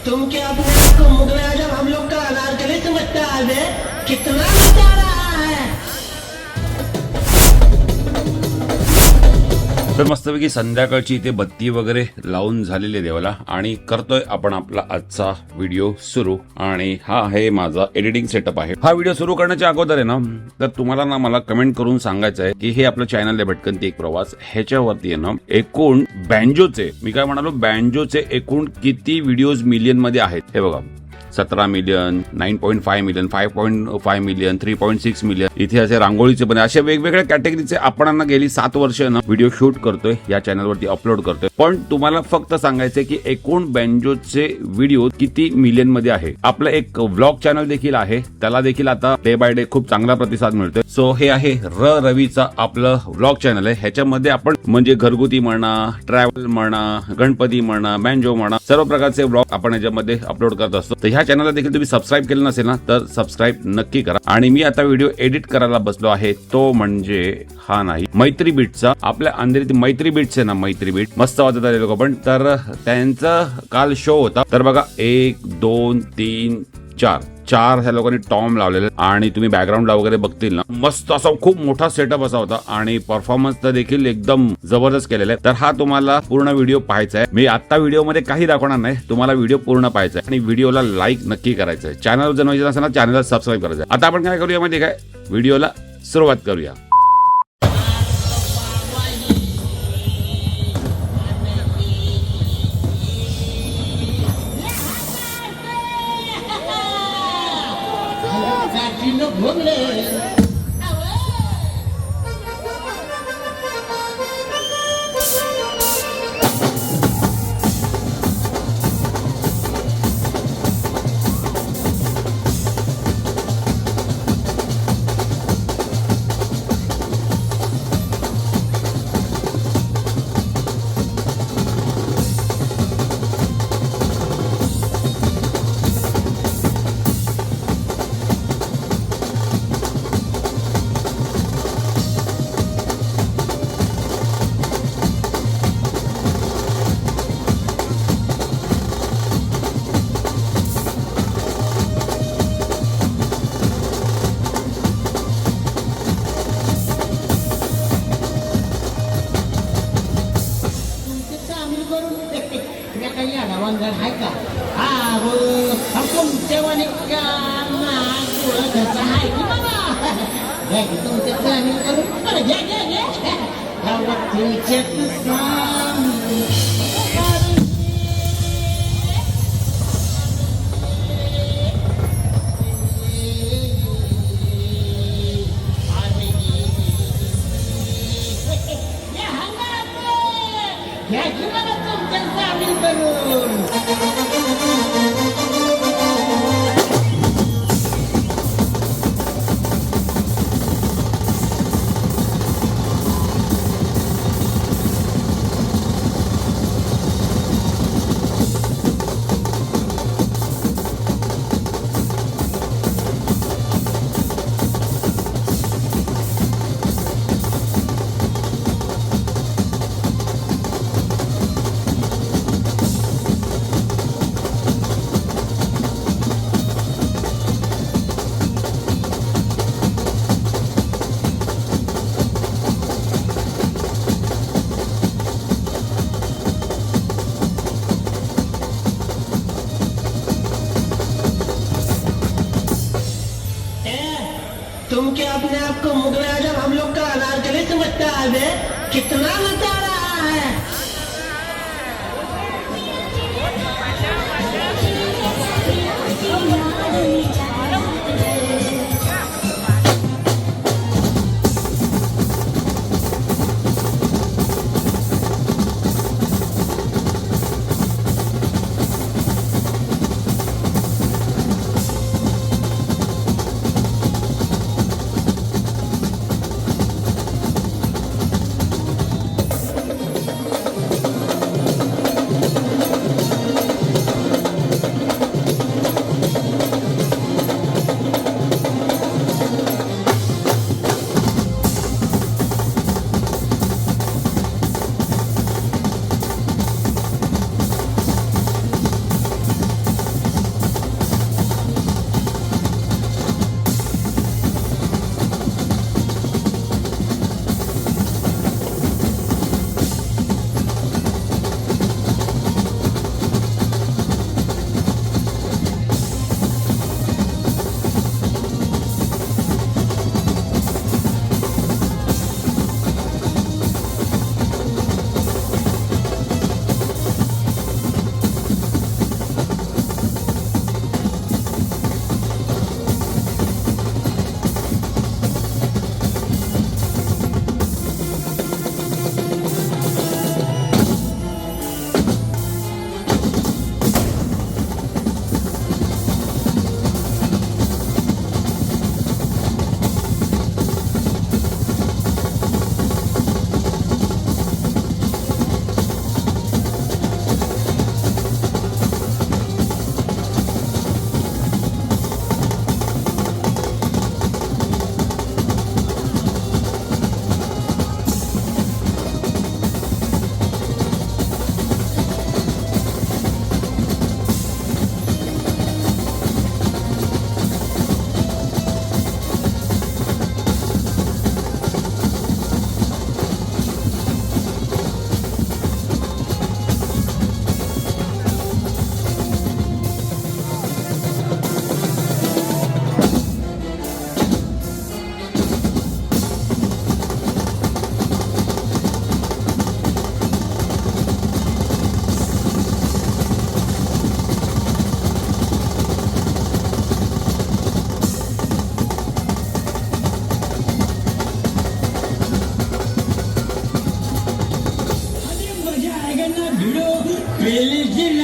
तुम क्या अपने आप को मुगल आजम हम लोग का अनारकली समझता है? कितना बचा रहा है? तर मस्तपैकी संध्याकाळची इथे बत्ती वगैरे लावून झालेली आहे देवाला आणि करतोय आपण आपला आजचा व्हिडिओ सुरू. आणि हा आहे माझा एडिटिंग सेटअप आहे. हा व्हिडिओ सुरू करण्याच्या अगोदर आहे ना, तर तुम्हाला ना मला कमेंट करून सांगायचं आहे की हे आपलं चॅनल आहे भटकंती एक प्रवास, ह्याच्यावरती आहे ना एकूण बँजोचे, मी काय म्हणालो बँजोचे एकूण किती व्हिडिओज मिलियन मध्ये आहेत हे बघा. 17 मिलियन, 9.5 मिलियन, 5.5 मिलियन, 3.6 मिलियन. इथे असे रांगोळीचे पण अशा वेगवेगळ्या कॅटेगरीचे आपण गेली 7 वर्ष ना व्हिडिओ शूट करतोय, या चॅनलवरती अपलोड करतोय. पण तुम्हाला फक्त सांगायचंय की एकूण बँजोचे व्हिडिओ किती मिलियन मध्ये आहे. आपलं एक व्लॉग चॅनल देखील आहे, त्याला देखील आता डे बाय डे खूप चांगला प्रतिसाद मिळतोय. सो हे आहे रवीचा आपलं व्लॉग चॅनल आहे. ह्याच्यामध्ये आपण म्हणजे घरगुती म्हणा, ट्रॅव्हल म्हणा, गणपती म्हणा, बँजो म्हणा, सर्व प्रकारचे व्लॉग आपण याच्यामध्ये अपलोड करत असतो. तर ह्या चॅनलला देखील तुम्ही सबस्क्राईब केलं नसेल ना तर सबस्क्राईब नक्की करा. आणि मी आता व्हिडिओ एडिट करायला बसलो आहे, तो म्हणजे हा नाही मैत्री बीटचा. आपल्या अंधेरीत मैत्री बीट्स आहे ना, मैत्री बीट मस्त वाजत आले लोक. पण तर त्यांचा काल शो होता, तर बघा 1 2 3 4 ह्या लोकांनी टॉम लावलेले आणि तुम्ही बॅकग्राऊंडला वगैरे बघतील ना, मस्त असा खूप मोठा सेटअप असा होता आणि परफॉर्मन्स तर देखील एकदम जबरदस्त केलेला आहे. तर हा तुम्हाला पूर्ण व्हिडिओ पाहायचा आहे. मी आता व्हिडिओ मध्ये काही दाखवणार नाही, तुम्हाला व्हिडिओ पूर्ण पाहायचा आहे आणि व्हिडिओला लाईक नक्की करायचं आहे. चॅनल जर नवीन असेल ना चॅनलला सबस्क्राईब करायचं आहे. आता आपण काय करूया माहिती काय, व्हिडिओला सुरुवात करूया. तुम क्या अपने आप को मुगल आजम हम लोग का अनारकली समझता है? कितना बचा रहा है?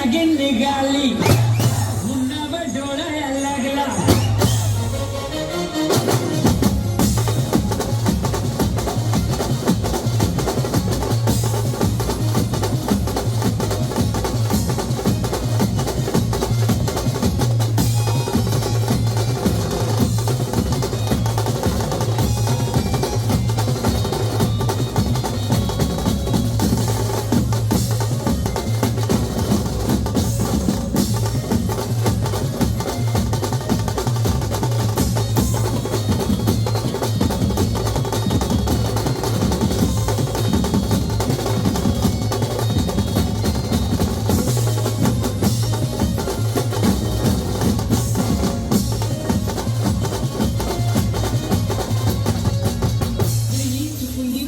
नागिन निघाली मुन्नावर डोळायला लागला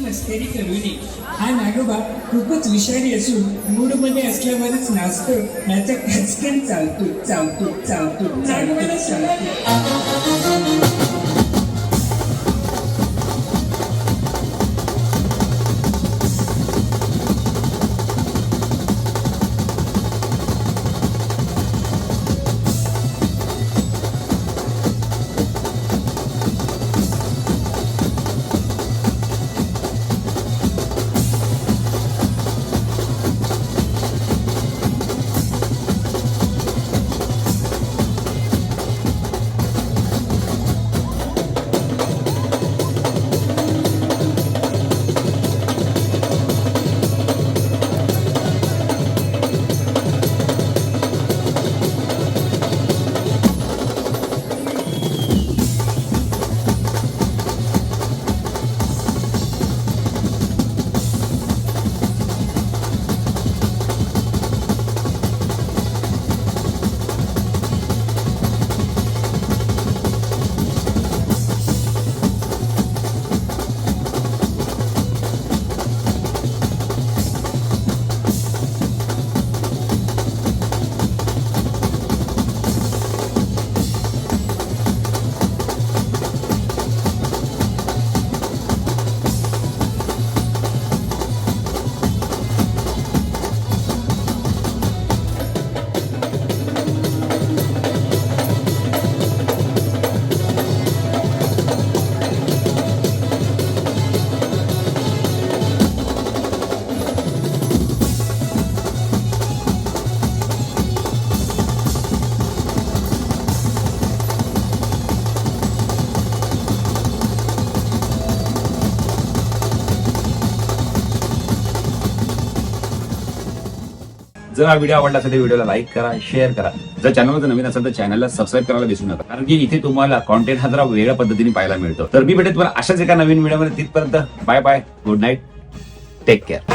मस्करी करू नये. हा नागोबा खूपच विषारी असून मूड मध्ये असल्यावरच नाचतो नाचा खचकन चालतो चालतो चालतो चालतो चालतो. जर हा व्हिडिओ आवडला असेल तर व्हिडिओला लाईक करा, शेअर करा. जर चॅनलवर नवीन असेल तर चॅनलला सबस्क्राईब करायला विसरू नका, कारण की इथे तुम्हाला कॉन्टेंट हा जरा वेगळ्या पद्धतीने पाहायला मिळतो. तर मी भेटेन तुम्हाला अशाच एका नवीन व्हिडिओमध्ये. तिथपर्यंत bye bye, good night, take care.